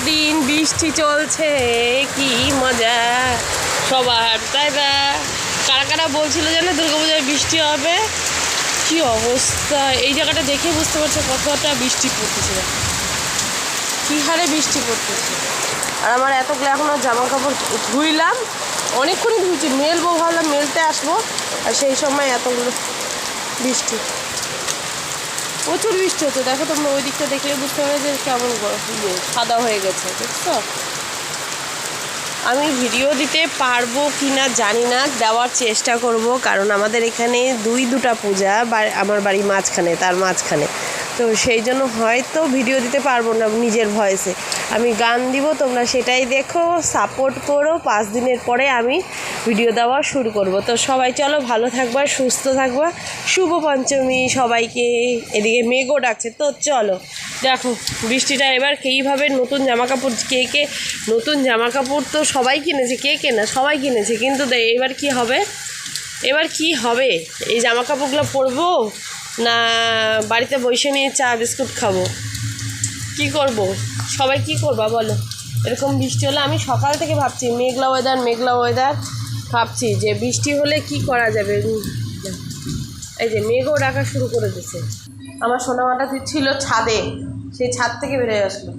দিন বৃষ্টি চলছে, কি মজা সবার, তাই না? কারা কারা বলছিল যেন দুর্গাপূজায় বৃষ্টি হবে, কি অবস্থা! এই জায়গাটা দেখে বুঝতে পারছো কতটা বৃষ্টি পড়তেছে, কী হারে বৃষ্টি পড়তেছে। আর আমার এতগুলো এখনও জামা কাপড় ধুইলাম, অনেকক্ষণই ধুইছি, মেলবো ভাবলাম, মেলতে আসবো, আর সেই সময় এতগুলো বৃষ্টি, প্রচুর বৃষ্টি হচ্ছে। দেখো তোমরা ওই দিকটা দেখলে বুঝতে পারবে যে কেমন সাদা হয়ে গেছে, দেখছো? আমি ভিডিও দিতে পারবো কি না জানি না, দেওয়ার চেষ্টা করব, কারণ আমাদের এখানে দুটা পূজা, আমার বাড়ি মাঝখানে, তার মাঝখানে, তো সেই জন্য হয়তো ভিডিও দিতে পারবো না নিজের ভয়েসে। আমি গান দিব, তোমরা সেটাই দেখো, সাপোর্ট করো। 5 দিনের পরে আমি ভিডিও দেওয়া শুরু করব। তো সবাই চলো, ভালো থাকবা, সুস্থ থাকবা, শুভ পঞ্চমী সবাইকে। এদিকে মেঘও ডাকছে, তো চলো দেখো বৃষ্টিটা এবার কীভাবে। নতুন জামাকাপড় কে নতুন জামাকাপড় তো সবাই কিনেছে, কে কেনা, সবাই কিনেছে, কিন্তু এবার কি হবে, এবার কি হবে? এই জামাকাপড়গুলো পরবো না বাড়িতে বসে নিয়ে চা বিস্কুট খাবো? কি করব? সবাই কি করবা বলো? এরকম বৃষ্টি হলে আমি সকাল থেকে ভাবছি মেঘলা ওয়েদার, ভাবছি যে বৃষ্টি হলে কি করা যাবে। এই যে মেঘও ডাকা শুরু করে দিয়েছে। আমার সোনামাটা ছিল ছাদে, সেই ছাদ থেকে বেরিয়ে আসলো।